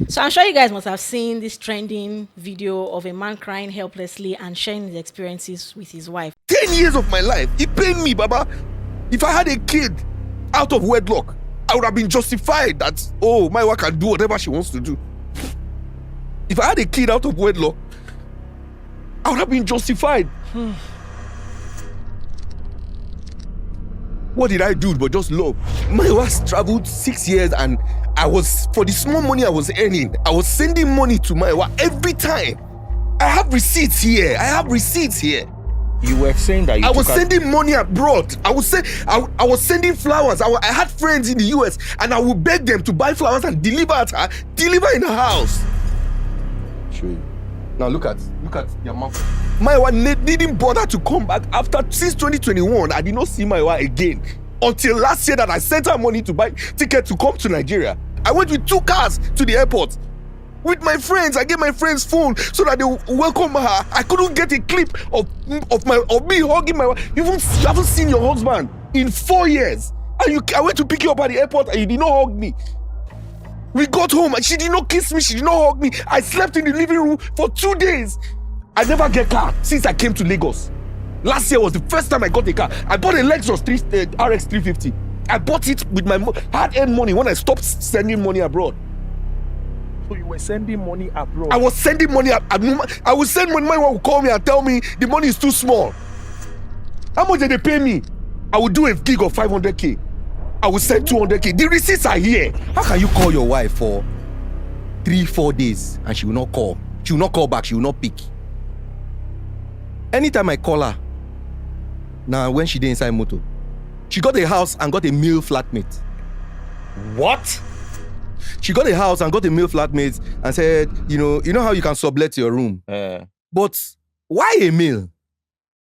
So I'm sure you guys must have seen this trending video of a man crying helplessly and sharing his experiences with his wife. 10 years of my life, he paid me, Baba. If I had a kid out of wedlock, I would have been justified that, oh, my wife can do whatever she wants to do. If I had a kid out of wedlock, I would have been justified. What did I do but just love? My wife traveled 6 years and for the small money I was earning, I was sending money to my wife every time. I have receipts here. You were saying that I was sending money abroad. I was sending flowers. I had friends in the US and I would beg them to buy flowers and deliver in her house. Show you. Now look at your mouth. My wife didn't bother to come back since 2021. I did not see my wife again until last year that I sent her money to buy ticket to come to Nigeria. I went with 2 cars to the airport with my friends. I gave my friends phone so that they welcome her. I couldn't get a clip of me hugging my wife. You haven't seen your husband in 4 years, and I went to pick you up at the airport and you did not hug me. We got home and she did not kiss me, she did not hug me. I slept in the living room for 2 days. I never get car since I came to Lagos. Last year was the first time I got a car. I bought a Lexus RX 350. I bought it with my hard-earned money when I stopped sending money abroad. So you were sending money abroad? I was sending money. I would send money. My wife would call me and tell me the money is too small. How much did they pay me? I would do a gig of 500k. I would send 200k. The receipts are here. How can you call your wife for 3-4 days and she will not call? She will not call back. She will not pick. Anytime I call her, now when she did inside motor, she got a house and got a male flatmate. What? She got a house and got a male flatmate and said, you know how you can sublet your room. But why a male?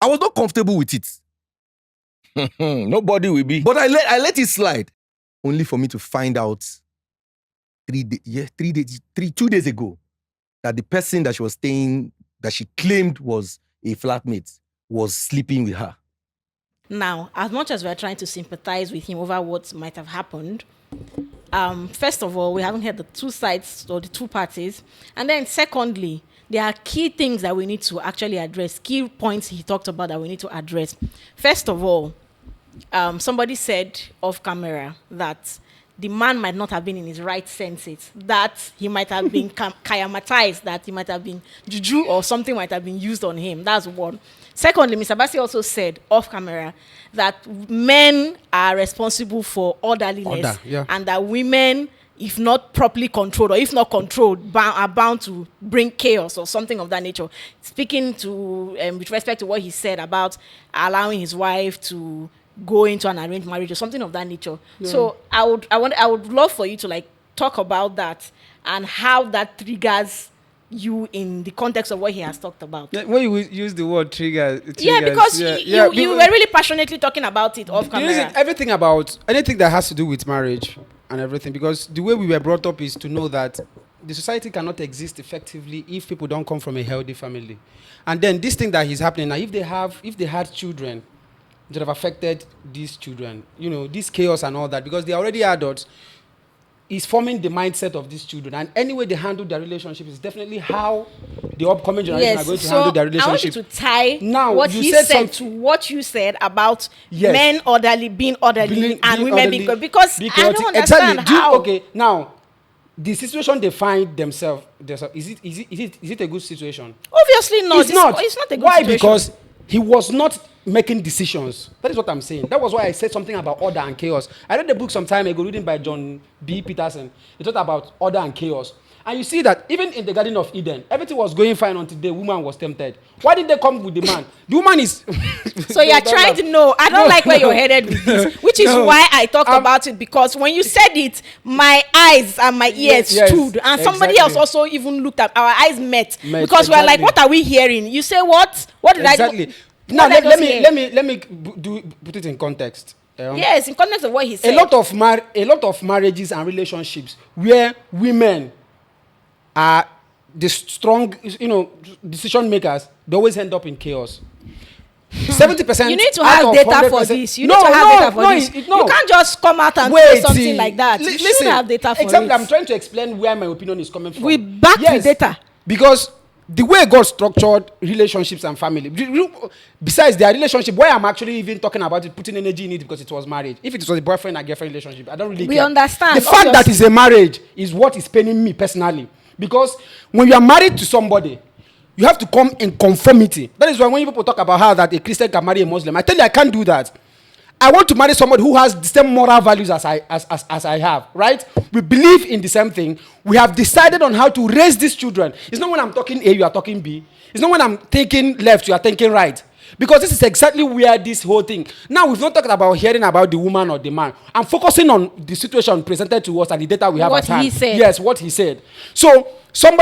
I was not comfortable with it. Nobody will be. But I let it slide. Only for me to find out 2 days ago that the person that she was staying, that she claimed was a flatmate, was sleeping with her. Now, as much as we're trying to sympathize with him over what might have happened, first of all, we haven't heard the 2 sides or the 2 parties. And then secondly, there are key things that we need to actually address, key points he talked about that we need to address. First of all, somebody said off camera that the man might not have been in his right senses, that he might have been chiasmatized, that he might have been juju or something might have been used on him. That's one. Secondly, Mr. Bassi also said off camera that men are responsible for orderliness and that women, if not properly controlled or if not controlled, are bound to bring chaos or something of that nature. Speaking to with respect to what he said about allowing his wife to go into an arranged marriage or something of that nature. Yeah. So I would love for you to talk about that and how that triggers you in the context of what he has talked about. Yeah, when you use the word triggers, because you were really passionately talking about it off camera. Everything about anything that has to do with marriage and everything, because the way we were brought up is to know that the society cannot exist effectively if people don't come from a healthy family. And then this thing that is happening now, if they had children that have affected these children, this chaos and all that, because they're already adults, is forming the mindset of these children. And any way they handle their relationship is definitely how the upcoming generation are going to handle their relationship. I want you to tie now, what he said to what you said about men being orderly and women being because I don't understand how. Okay, now, the situation they find themselves, is it a good situation? Obviously not. It's not a good situation. Why? Because he was not making decisions. That is what I'm saying. That was why I said something about order and chaos. I read the book some time ago, written by John B. Peterson. He talked about order and chaos. And you see that even in the Garden of Eden, everything was going fine until the woman was tempted. Why did they come with the man? The woman is... So you're trying to know. I don't like where you're headed with this, which is why I talked about it, because when you said it, my eyes and my ears stood. And somebody else also even looked at, our eyes met because we're like, what are we hearing? You say what? What did I do? Now let me put it in context. Yes, in context of what he said. A lot of marriages and relationships where women are the strong, decision makers, they always end up in chaos. 70%. You need to out have of data for 100%. this. You need to have data for this. You can't just come out and say something like that. You should have data for example, it. I'm trying to explain where my opinion is coming from. We back the data. Because the way God structured relationships and family, besides their relationship, why I'm actually even talking about it, putting energy in it, because it was marriage. If it was a boyfriend and girlfriend relationship, I don't really care. We understand. The fact that it's a marriage is what is paining me personally. Because when you are married to somebody, you have to come in conformity. That is why when people talk about how that a Christian can marry a Muslim, I tell you I can't do that. I want to marry somebody who has the same moral values as I have, right? We believe in the same thing. We have decided on how to raise these children. It's not when I'm talking A, you are talking B. It's not when I'm thinking left, you are thinking right. Because this is exactly where this whole thing. Now, we've not talked about hearing about the woman or the man. I'm focusing on the situation presented to us and the data we have at hand. What he said. Yes, what he said. So,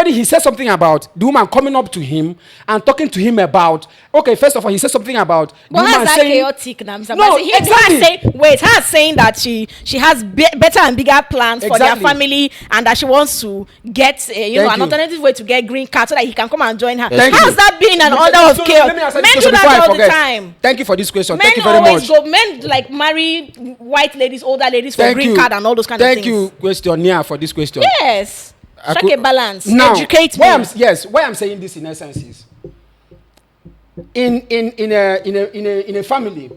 he said something about the woman coming up to him and talking to him about, okay, first of all, he said something about the But woman how's that saying, chaotic now, Mr. No, Bassey? exactly. Her saying that she has better and bigger plans for their Exactly. family, and that she wants to get an alternative way to get green card so that he can come and join her. Thank How's you. that being an order of So, chaos? let me answer Men this do question before I that all the forget. time. Thank you for this question. Men Thank you very always much. men like marry white ladies, older ladies for Thank green you. card and all those kind of Thank things. you, questionnaire, for this question. Yes. I Strike could- a balance. Now, Educate why me. why I'm saying this in essence is, in a family,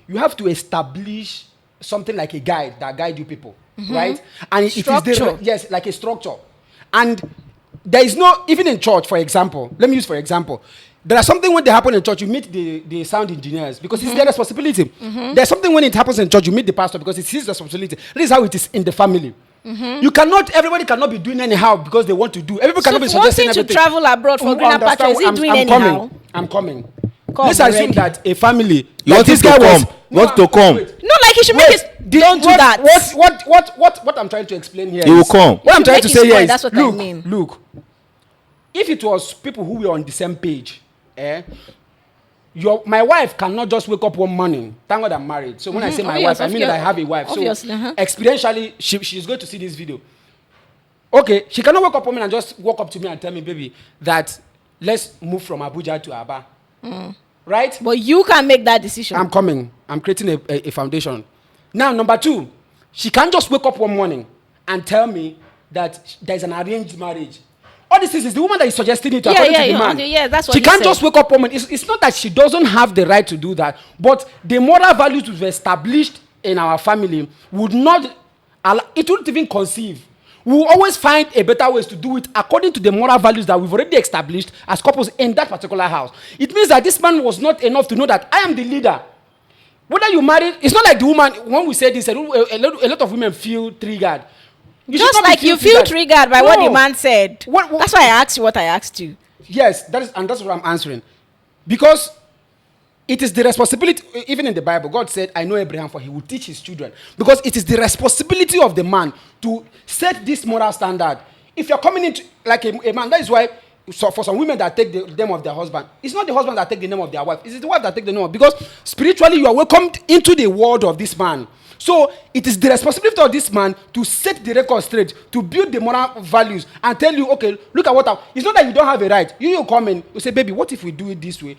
you have to establish something like a guide that guide you people, right? And it is Structure. yes, like a structure. And there is no, even in church, for example, let me use for example, there are something when they happen in church, you meet the sound engineers because it's their responsibility. There's something when it happens in church, you meet the pastor because it's his responsibility. This is how it is in the family. Everybody cannot be doing anyhow because they want to do. Everybody cannot be suggesting wanting to everything. travel abroad for greener Understand? pasture, is he doing anyhow? I'm coming. Come Let's assume already. that a family. You like want this him guy to was. come. You want to come. Wait. No, like he should make it. Don't do that. What I'm trying to explain here. He will is- come. What I'm should trying make to his say here point, is, that's what I look, mean. look. If it was people who were on the same page, my wife cannot just wake up one morning. Thank God I'm married. So when I say my wife, I mean that I have a wife. Obviously, So experientially, she's going to see this video. Okay, she cannot wake up one morning and just walk up to me and tell me, baby, that let's move from Abuja to Aba. Right? But you can make that decision. I'm coming. I'm creating a foundation. Now, number two, she can't just wake up one morning and tell me that there's an arranged marriage. All this is the woman that is suggesting it according to the man. Yeah, that's what She he can't said. just wake up one morning. It's not that she doesn't have the right to do that, but the moral values we've established in our family would not allow, it wouldn't even conceive. We will always find a better ways to do it according to the moral values that we've already established as couples in that particular house. It means that this man was not enough to know that I am the leader. Whether you marry, it's not like the woman, when we say this, a lot of women feel triggered. You should Just not be like you feel triggered by what the man said. What- That's why I asked you what I asked you. Yes, that's what I'm answering. Because it is the responsibility, even in the Bible, God said, I know Abraham, for he will teach his children. Because it is the responsibility of the man to set this moral standard. If you're coming into, like a man, that is why, so for some women that take the name of their husband, it's not the husband that take the name of their wife, it's the wife that take the name of, because spiritually you are welcomed into the world of this man. So it is the responsibility of this man to set the record straight, to build the moral values and tell you, okay, look at what it's not that you don't have a right. You come in, you say, baby, what if we do it this way?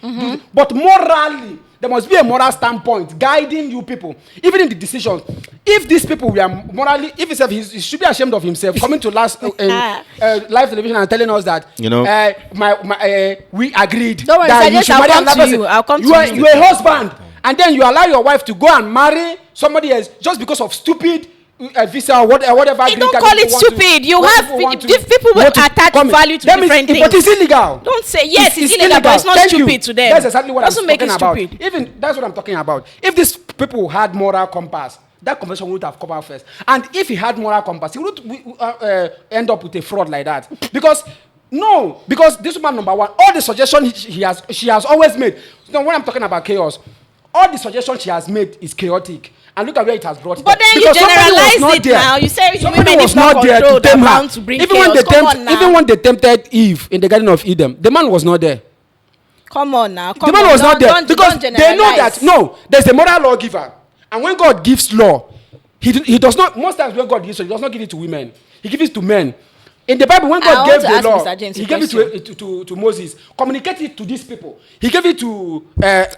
But morally, there must be a moral standpoint guiding you people, even in the decisions. If these people were morally, if he should be ashamed of himself coming to live television and telling us that, You know, we agreed Don't worry, that Sir you James, should I'll marry come another to person. you. I'll come to You are you. a husband, and then you allow your wife to go and marry somebody else just because of stupid visa or whatever. Hey, green don't card call people it want to- stupid. You what have people want to- if people will want to attach come in. value to That means different But things. it's illegal. Don't say yes, it's It's illegal, but it's not Thank stupid you. to them. That's exactly what Doesn't I'm make it talking about. stupid. Even that's what I'm talking about. If these people had moral compass, that conversation would have come out first. And if he had moral compass, he wouldn't end up with a fraud like that. Because this woman, number one, all the suggestions she has always made. So when I'm talking about chaos, all the suggestions she has made is chaotic. And look at where it has brought. But then you Because somebody was generalize not it there. now. You say Somebody women was if not not there to controlled are tame her. bound to bring Even chaos. when they Come on now. even when they tempted Eve in the Garden of Eden, the man was not there. Come on now. The man was not there because they know that there's a moral lawgiver, and when God gives law, he does not. Most times when God gives law, he does not give it to women. He gives it to men. In the Bible, when I God want gave to the ask law, Mr. James He a gave it to Moses. Communicate it to these people. He gave it to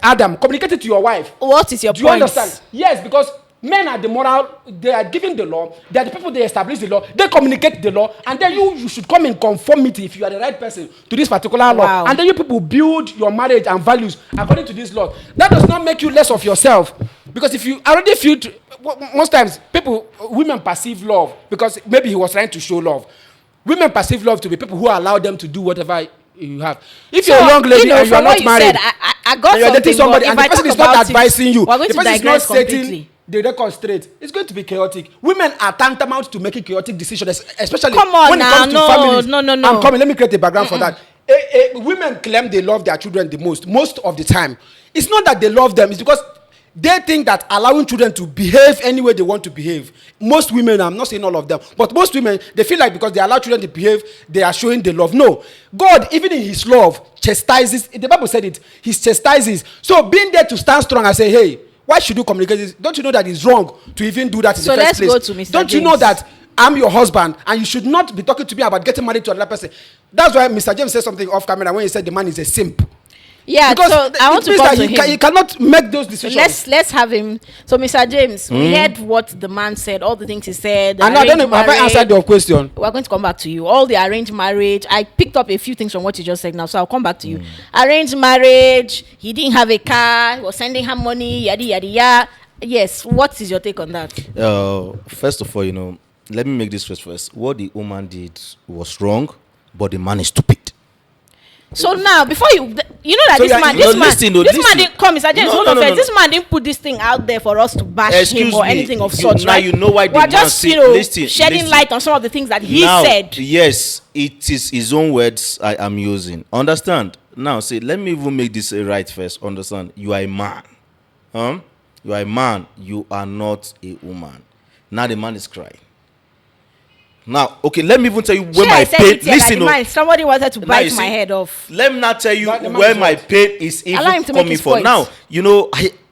Adam. Communicate it to your wife. What is your Do you point? understand? Yes, because men are the moral. They are giving the law. They are the people. They establish the law. They communicate the law, and then you should come in conformity if you are the right person to this particular law. Wow. And then you people build your marriage and values according to this law. That does not make you less of yourself, because if you already feel, most times women perceive love because maybe he was trying to show love. Women perceive love to be people who allow them to do whatever you have. If you're a young lady and you are not married, I got and you're dating somebody, and the person is not advising you, we're going the to person is not digress setting completely. the record straight, it's going to be chaotic. Women are tantamount to making chaotic decisions, especially Come on when it now, comes to no, families. no. I'm coming. Let me create a background for that. Women claim they love their children the most of the time. It's not that they love them, it's because they think that allowing children to behave any way they want to behave. Most women, I'm not saying all of them, but most women, they feel like because they allow children to behave, they are showing the love. No. God, even in his love, chastises. The Bible said it. He chastises. So being there to stand strong and say, hey, why should you communicate this? Don't you know that it's wrong to even do that in So the first let's place? go to Mr. Don't you know James. that I'm your husband and you should not be talking to me about getting married to another person? That's why Mr. James said something off camera when he said the man is a simp. Yeah, Because so I want it to means come that to him. he cannot make those decisions. Let's have him. So, Mr. James, we heard what the man said, all the things he said. And I don't know, arranged have I answered marriage. your question? We're going to come back to you. All the arranged marriage. I picked up a few things from what you just said now, so I'll come back to you. Arranged marriage. He didn't have a car. He was sending her money. Yada yada yada. Yes. What is your take on that? First of all, let me make this first. What the woman did was wrong, but the man is stupid. So now, before you know that So this you are- man, no, this man, listen, no, this listen. man didn't come, Mr. James. No, Hold no, on no, first. no. This man didn't put this thing out there for us to bash Excuse him or me. anything of You- sorts, now right? you know why the We're man just, said- shedding listen. light on some of the things that he Now, said. yes, it is his own words I am using. Understand? Now, say, let me even make this right first. Understand? You are a man. You are a man. You are not a woman. Now the man is crying. Now, okay, let me even tell you where Sure, my I said pain. it here, Listen, like, somebody wanted to Now bite you my see- head off. let me not tell you But the man where is my what? pain is Allow even him to make coming his from. point. Now,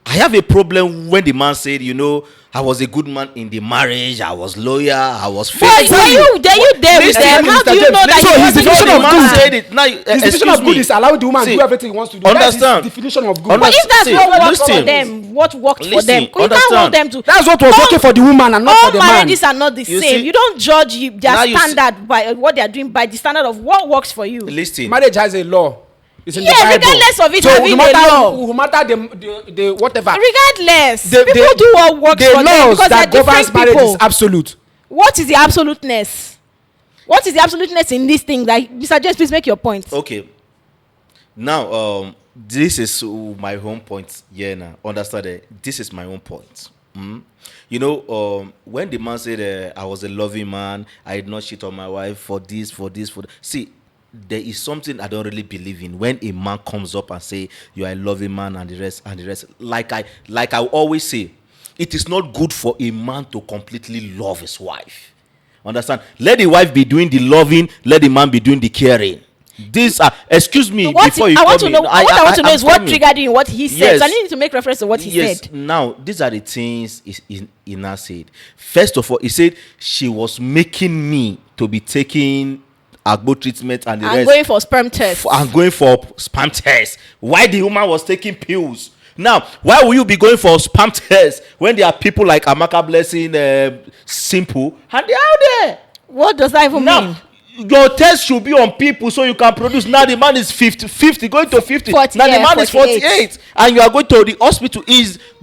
I have a problem when the man said, I was a good man in the marriage, I was loyal, I was But faithful. were you there with Listen, them? How Mr. do you James, know that listen, he his wasn't definition a of good good man? said it. Now, His definition excuse of good me. is allowing the woman to See, do everything he wants to do. understand. That's his definition of good. But if that's See, what works for listen. them, what worked for Listen, them, you can't understand. hold them to. That's what was All- working for the woman and not all for the man. marriages are not the You same. see- You don't judge their Now you see- standard by what they are doing by the standard of what works for you. Listen. Marriage has a law. It's in Yes, the Bible. regardless of it so having no a matter, law. no matter the whatever. Regardless, The- people the- do what works the for them laws because they're that governs different marriage people. is absolute. What is the absoluteness? What is the absoluteness in this thing? Like, Mr. James, please make your point. Okay. Now, this is my own point. Yeah, now understand that this is my own point. When the man said I was a loving man, I did not cheat on my wife for this. See, there is something I don't really believe in when a man comes up and say you are a loving man and the rest. Like I always say, it is not good for a man to completely love his wife. Understand? Let the wife be doing the loving, let the man be doing the caring. These are, excuse me, What before you I want come to know. in. What I want to know I'm is what coming. triggered you in what he said. Yes. So I need to make reference to what he Yes. said. Now, these are the things Ina said. First of all, he said she was making me to be taking agbo treatment and the I'm rest. going for sperm test. I'm going for spam test. Why the woman was taking pills? Now, why will you be going for spam test when there are people like Amaka Blessing, Simple, and they're out there? What does that even mean? Now, your test should be on people so you can produce. Now the man is 50 going to 50. 40, now the yeah, man is 48. 48, and you are going to the hospital.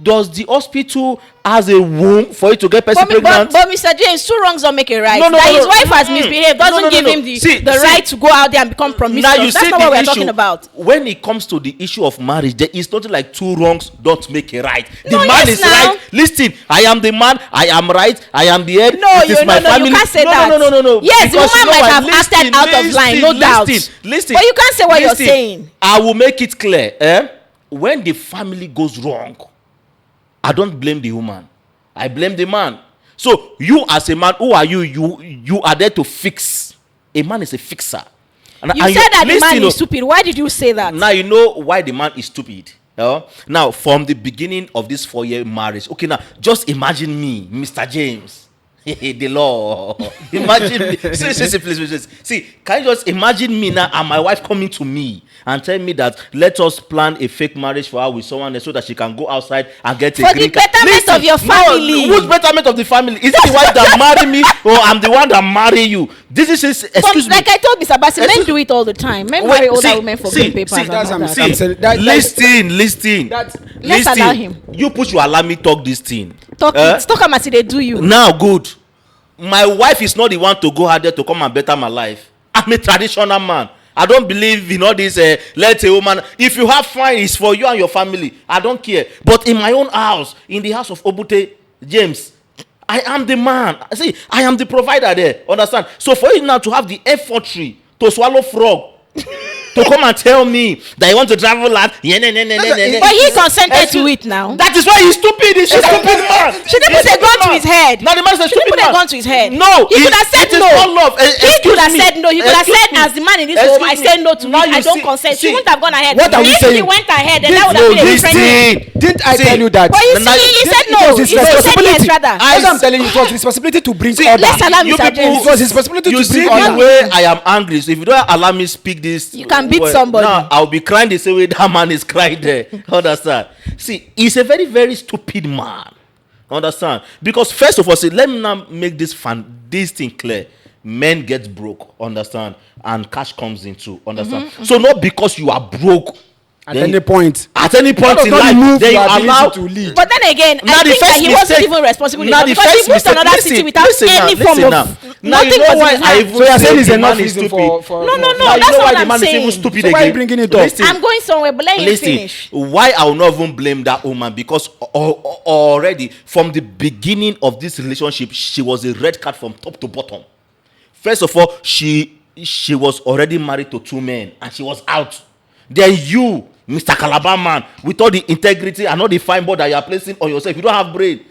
Does the hospital has a womb for you to get person pregnant? But Mr. James, two wrongs don't make a right. No, no, that no, his no. wife has Mm-mm. misbehaved No, doesn't no, no, give no. him the See, right to go out there and become promiscuous. Now you That's see not the what we're issue. talking about. When it comes to the issue of marriage, there is nothing like two wrongs don't make a right. The No, man yes, is now. right. Listen, I am the man. I am right. I am the head. No, it is you my no, family. you can't say no, that. No. Yes, the Because woman you know might why? have acted out of line, no doubt. Listen. But you can't say what you're Listen. saying. I will make it clear. When the family goes wrong, I don't blame the woman. I blame the man. So you as a man, who are you? You are there to fix. A man is a fixer. And You said that the listen, man is stupid. Why did you say that? now you know why the man is stupid. Now, from the beginning of this 4-year marriage, okay, now just imagine me, Mr. James. The law. Imagine me. See, please. See, can you just imagine me now and my wife coming to me and tell me that let us plan a fake marriage for her with someone else so that she can go outside and get a For the green card? betterment of your family. No, whose betterment of the family? Is it the wife that marry me or I'm the one that marry you? This is excuse me. Like I told Mr. Bassi, men Excuse- do it all the time. Men Wait, marry older see, women for see, green papers. see, and that's all what I'm that. saying. See, that- listen. Let's allow him. You push you allow me talk this thing. Talk am as they do you. Now good. My wife is not the one to go out there to come and better my life. I'm a traditional man. I don't believe in all this let a woman. If you have fine, it's for you and your family. I don't care. But in my own house, in the house of Obute James, I am the man. See, I am the provider there. Understand? So for you now to have the effortry to swallow frog, to come and tell me that you want to travel land, But he consented to it now. That is why he's stupid. He's a stupid man. Should they put a gun to his head? Now the man is a Should they stupid put a man. gun to his head? No, He could have said it is no. not love. He could have said no. He could have Excuse said, me. as the man in this Excuse home, I me. said no to Now it. you I don't see- consent. see. He wouldn't have gone ahead. What are we If he saying? went ahead, then that would have been a different thing. Didn't I See, tell you that? But you Now- see, he said It no. was his He said responsibility. yes, rather. That's what I'm telling you. It was his responsibility to bring order. let's allow You Mr. people- James. It was his responsibility You to see bring the order. way I am angry. So if you don't allow me speak this, You can beat somebody. Now I'll be crying the same way that man is crying there. Understand? See, he's a very, very stupid man. Understand? Because first of all, see, let me now make this thing clear. Men get broke, understand, and cash comes in too. Understand? So not because you are broke. At then- any point. At any point That in does not life, remove then you your ability allow to lead. But then again, Now I the think that first he wasn't mistake- even responsible now enough the because he first moved to mistake- another listen, city without listen now, any form listen of now. Now nothing you know was why in his I hand. even So you're say saying it's the enough man is reason stupid. for No, Now you that's know not why what the I'm man is even saying. stupid So why are you again. bringing it up? Listen, I'm going somewhere, but let him listen, finish. why I will not even blame that woman because already from the beginning of this relationship, she was a red card from top to bottom. First of all, she was already married to 2 men and she was out. Then you, Mr. Calabar man, with all the integrity and all the fine board that you are placing on yourself, you don't have brain.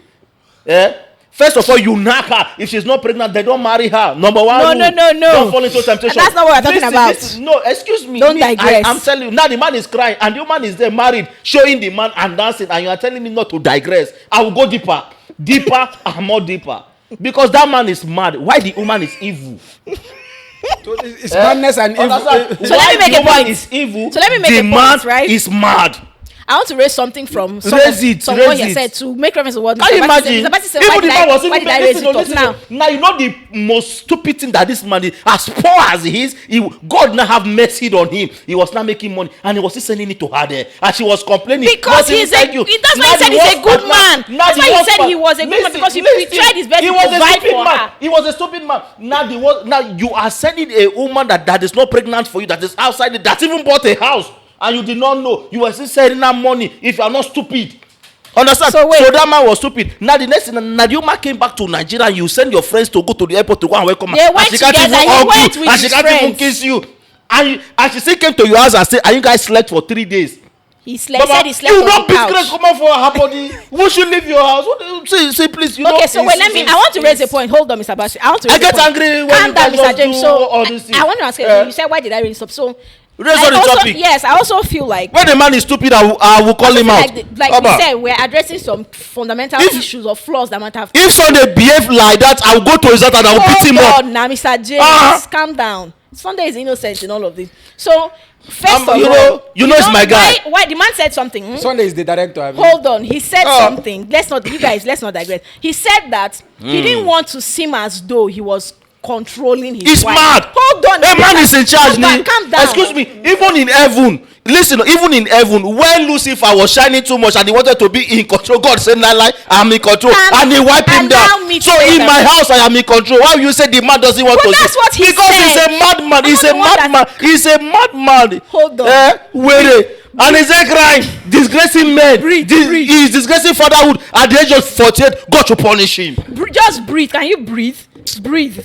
First of all, you knock her. If she's not pregnant, they don't marry her. Number one No, rule, no, no, no. Don't fall into temptation. That's not what we're talking about. Listen, no, excuse me. Don't digress. I'm telling you, now the man is crying and the woman is there married, showing the man and dancing, and you are telling me not to digress. I will go deeper and more deeper. Because that man is mad. Why the woman is evil? It's madness and evil. Understand? So let me Why make the a woman point. is evil. So let me make the a point, man right? is mad. I want to raise something from Raise it, someone raise here it. said to make reference to what Can you Mr. Bassi imagine? said. Mr. Bassi said, Even why the did man was I even raise it up listen. now? Now you know the most stupid thing that this man is, as poor as he is, God now have mercy on him. He was not making money and he was still sending it to her there, and she was complaining. Because Nothing he's thank a, you. that's Now why he said the he's a worst good part- man. now That's the why he worst said part- he was a good man Listen, because he listen. tried his best He to was a provide stupid for man. her. He was a stupid man. Now you are sending a woman that is not pregnant for you, that is outside, that even bought a house, and you did not know. You were still sending her money if you are not stupid. Understand? So wait. So that man was stupid. Now the next thing, Nadioma came back to Nigeria. And you send your friends to go to the airport to go and welcome her. They And went she can't together. even He hug went you. with And she his can't even friends. kiss you. And she still came to your house and said, "And you guys slept for 3 days." He said he slept you on not the pick great couch. come out for her body. Who should leave your house? Say please. You know, Okay, so wait, it's- I want to raise a point. Hold on, Mr. Bashi. I want to raise I get a point. angry when Calm you down, guys Mr. just James. do So all these things. I want to ask you, Eh? you said, why did I raise this up? So Raise I on the also, topic. yes, I also feel like When the man is stupid, I will call him out. like Oba. we said, we're addressing some fundamental If- issues or flaws that might have. If Sunday behave like that, I will go to his house and I will beat him up. Hold on, now, Mr. James, Ah. calm down. Sunday is innocent in all of this. So first of all, you know it's my guy. Why the man said something? Sunday is the director. I mean. Hold on, he said Oh. something. Let's not digress. He said that he didn't want to seem as though he was controlling his He's wife. mad. Hold on. A man is in charge. Calm down. Excuse me. Even in heaven, listen. Even in heaven, when Lucifer was shining too much and he wanted to be in control, God said, "Nah, I'm in control," and he wiped him allow down. me to So say in that. my house, I am in control. Why you say the man doesn't want But to? that's what he because said. he's a madman. He's a I'm not the one madman. He's a madman. Hold on. Wait. And he's a crying, disgracing men. He's disgracing fatherhood at the age of 48. God should punish him. Just breathe. Can you breathe? Breathe.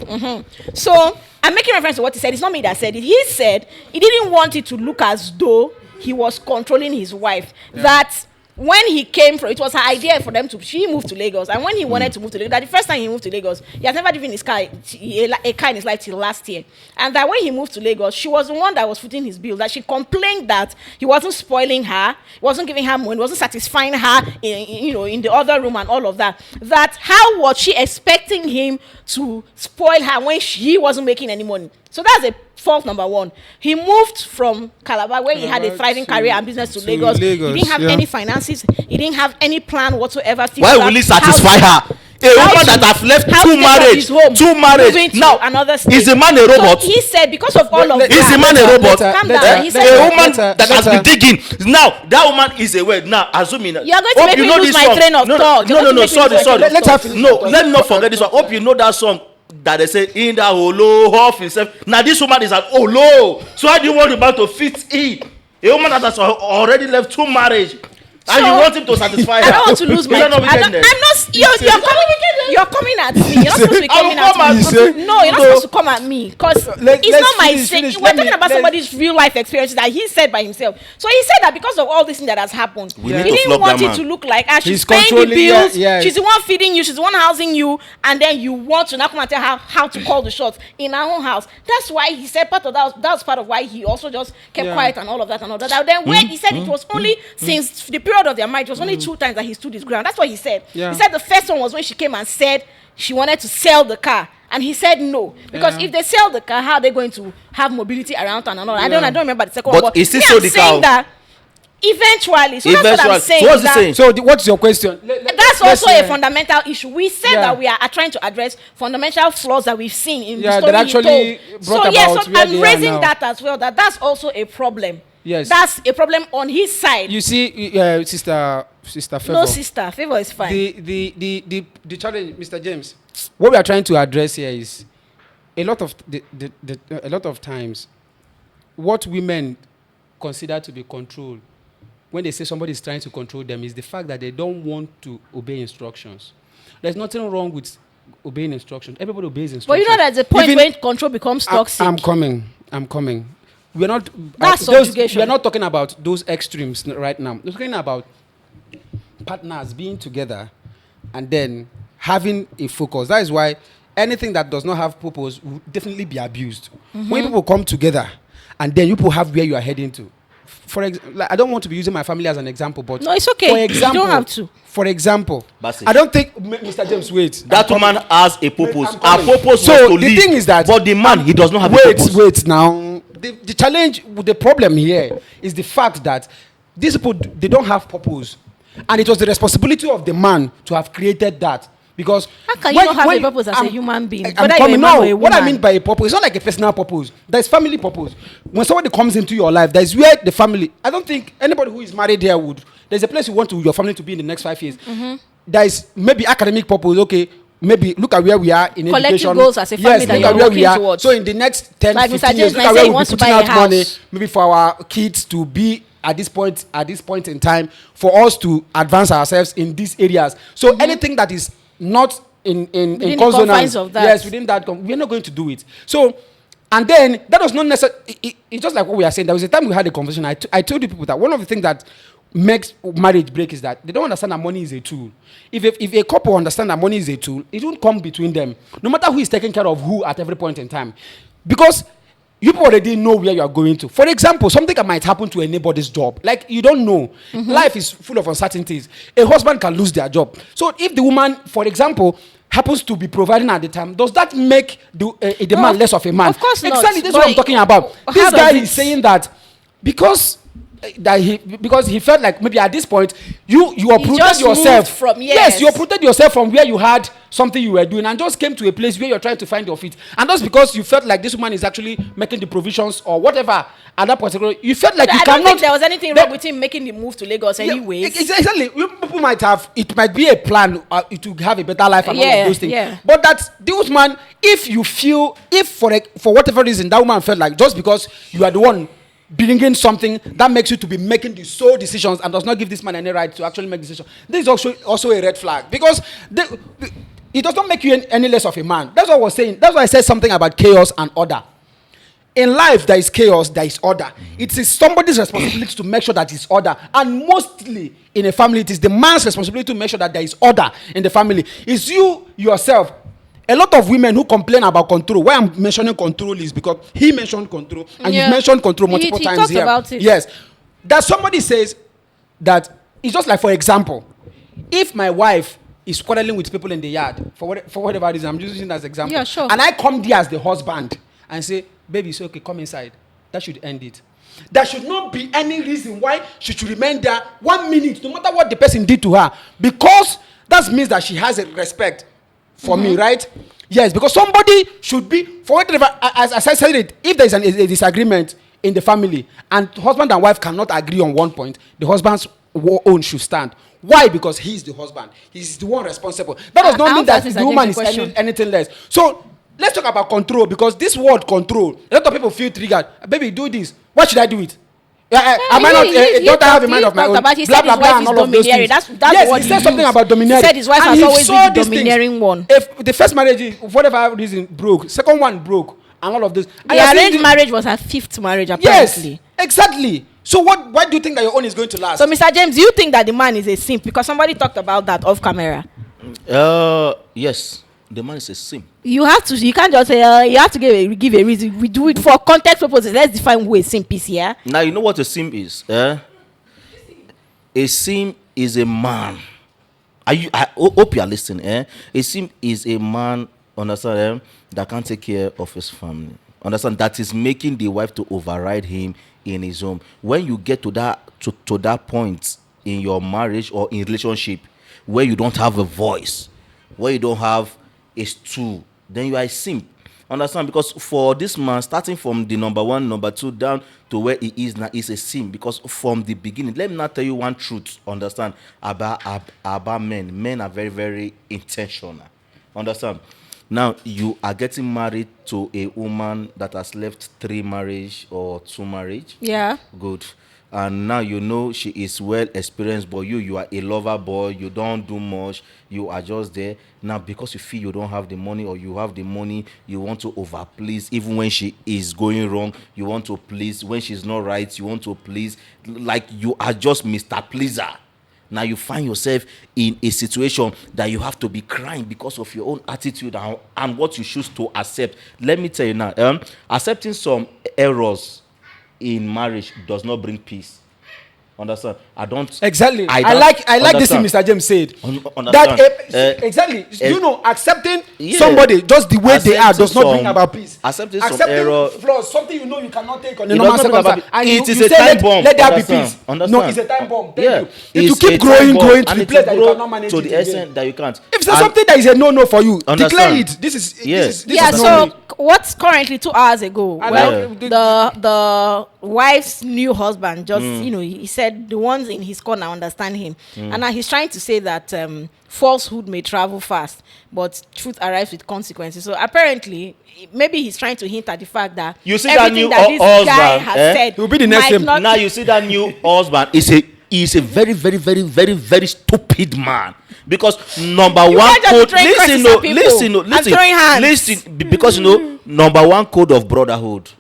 So I'm making reference to what he said. It's not me that said it. He said he didn't want it to look as though he was controlling his wife. That when he came from, it was her idea for them to, she moved to Lagos. And when he wanted to move to Lagos, that the first time he moved to Lagos, he has never driven his car, a car in his life till last year. And that when he moved to Lagos, she was the one that was footing his bill. That she complained that he wasn't spoiling her, he wasn't giving her money, wasn't satisfying her in the other room and all of that. That how was she expecting him to spoil her when he wasn't making any money? So that's a fault number one. He moved from Calabar, where he had a thriving career and business, to Lagos. He didn't have any finances. He didn't have any plan whatsoever. Why will he satisfy her? A woman that have left two marriage now, is the man a robot? So he said because of all of that. Is the man a robot? Calm down. He said a woman that has been digging. Now that woman is aware. Now assuming you are going to make me lose my train of thought. No. Sorry. Let me not forget this one. Hope you know that song that they say in the holo of himself. Now this woman is an holo. So how do you want the man to fit in? A woman that has already left two marriage. And you want him to satisfy her. I don't want to lose my. I'm not. You're coming at me. You're not supposed to be coming at me. No, you're not supposed to come at me because it's not my thing. We're talking about somebody's real life experiences that he said by himself. So he said that because of all this thing that has happened, he didn't want it to look like she's paying the bills. She's the one feeding you. She's the one housing you, and then you want to now come and tell her how to call the shots in her own house. That's why he said part of that. That was part of why he also just kept quiet and all of that and all that. Then when he said it was only since the period of their marriage, it was only 2 times that he stood his ground. That's what he said. He said the first one was when she came and said she wanted to sell the car, and he said no, because if they sell the car, how are they going to have mobility around town and all? I don't remember the second one. But is this so the car? That eventually, so that's what I'm saying. So what's he saying? So what's your question? That's also a fundamental issue. We said that we are trying to address fundamental flaws that we've seen in the story that actually brought about so I'm raising that as well. That's also a problem. Yes, that's a problem on his side. You see, sister Favor. No, sister Favor is fine. The challenge, Mr. James, what we are trying to address here is a lot of times what women consider to be control when they say somebody is trying to control them is the fact that they don't want to obey instructions. There's nothing wrong with obeying instructions. Everybody obeys instructions. But you know that's the point when control becomes toxic. I'm coming. We're not. That's subjugation. We're not talking about those extremes right now. We're talking about partners being together and then having a focus. That is why anything that does not have purpose will definitely be abused. When people come together and then you people have where you are heading to. For example, I don't want to be using my family as an example, but no, it's okay. For example, you don't have to. For example, Bassett. I don't think Mr. James, wait. That woman has a purpose. Her purpose so was to the leave, thing is that, but the man he does not have a purpose. Wait now. The challenge, the problem here is the fact that these people, they don't have purpose, and it was the responsibility of the man to have created that. Because how can you not have a purpose as a human being? What I mean by a purpose, it's not like a personal purpose. There's family purpose. When somebody comes into your life, there's where the family. I don't think anybody who is married here would. There's a place you want your family to be in the next 5 years. There is maybe academic purpose. Okay, maybe look at where we are in collective education. Goals as a family that you're working towards. So in the next 10, like 15 years, look at where we'll be putting out money, house. maybe for our kids to be at this point in time, for us to advance ourselves in these areas. So anything that is not in consonance, of that. yes, within that, we're not going to do it. So, and then that was not necessarily. It's just like what we are saying. There was a time we had a conversation. I told you people that one of the things that makes marriage break is that they don't understand that money is a tool. If a couple understand that money is a tool, it won't come between them, no matter who is taking care of who at every point in time, because you already know where you are going to. For example, something that might happen to anybody's job, like you don't know. Life is full of uncertainties. A husband can lose their job. So if the woman, for example, happens to be providing at the time, does that make the man less of a man? Of course not. Exactly, that's what I'm talking about. This guy is saying that because he felt like maybe at this point you uprooted yourself yes, you uprooted yourself from where you had something you were doing and just came to a place where you're trying to find your feet, and just because you felt like this woman is actually making the provisions or whatever at that particular, you felt like I don't think there was anything wrong with him making the move to Lagos anyway. Exactly. People might have, it might be a plan to have a better life and all of those things, but that this man, if for whatever reason that woman felt like just because you are the one bringing something that makes you to be making the sole decisions and does not give this man any right to actually make decisions, this is also a red flag, because it does not make you any less of a man. That's what I was saying. That's why I said something about chaos and order. in life there is chaos, there is order. It is somebody's responsibility to make sure that it's order, and mostly in a family it is the man's responsibility to make sure that there is order in the family. It's you yourself. A lot of women who complain about control. Why I'm mentioning control is because he mentioned control, and you mentioned control multiple he times talked here. about it. Yes, that somebody says that it's just like, for example, if my wife is quarreling with people in the yard for whatever reason, I'm just using that as an example. Yeah, sure. And I come there as the husband and say, baby, it's okay, come inside. That should end it. There should not be any reason why she should remain there 1 minute, no matter what the person did to her, because that means that she has a respect for me, right? Yes, because somebody should be, for whatever, as I said it, if there is a disagreement in the family and husband and wife cannot agree on one point, the husband's own should stand. Why? Because he is the husband. He's the one responsible. That does not mean that the woman is anything less. So let's talk about control, because this word control, a lot of people feel triggered. Baby, do this. Why should I do it? Am I not? Don't I have a mind of my own? He said his wife is domineering. That's yes, what he said something about domineering. He said his wife And has he always saw been the these things. domineering one. If the first marriage, for whatever reason, broke, second one broke, and all of this. And The you're saying arranged marriage was her 5th marriage, Yes, apparently. exactly. So why do you think that your own is going to last? So, Mr. James, do you think that the man is a simp? Because somebody talked about that off camera. Yes, the man is a simp. You can't just say, you have to give a reason. We do it for context purposes. Let's define who a simp is here. Now, you know what a simp is? A simp is a man. I hope you are listening. A simp is a man, understand, that can't take care of his family. Understand, that is making the wife to override him in his home. When you get to that point in your marriage or in relationship where you don't have a voice, where you don't have a stool, then you are a simp. Understand? Because for this man, starting from the number 1, number 2 down to where he is now, is a simp. Because from the beginning, let me not tell you one truth, understand, about men. Men are very, very intentional. Understand? Now, you are getting married to a woman that has left 3 marriage or 2 marriage. Yeah. Good. And now you know she is well experienced, but you are a lover boy, you don't do much, you are just there. Now, because you feel you don't have the money, or you have the money, you want to overplease. Even when she is going wrong, you want to please. When she's not right, you want to please. Like you are just Mr. Pleaser. Now you find yourself in a situation that you have to be crying because of your own attitude and what you choose to accept. Let me tell you now, accepting some errors in marriage does not bring peace. Understand? I don't. Exactly. I don't like this thing Mr. James said. Understand. Exactly. You know, accepting somebody just the way they are does not bring about peace. Accepting some error, flaws, something you know you cannot take on a it normal does not bring about circumstance, and it you is a say time bomb. let there be Understand? peace. Understand? No, it's a time bomb. Thank Yeah. you. If It's you a keep time growing bomb, to and the it place will that you grow cannot manage to it the again. extent that you can't. If there's something that is a no for you, declare Understand? it. This is Yes. this Yeah, is so not me. what's currently 2 hours ago, I well, like the wife's new husband just, he said the ones in his corner understand him. And now he's trying to say that falsehood may travel fast, but truth arrives with consequences. So apparently, maybe he's trying to hint at the fact that You see that everything new that this husband, guy has said He will be the next might simp. not Now you see that new husband is a very, very, very, very, very stupid man. Because number You one can't just code, be throwing curses at people and throwing hands. listen, because number 1 code of brotherhood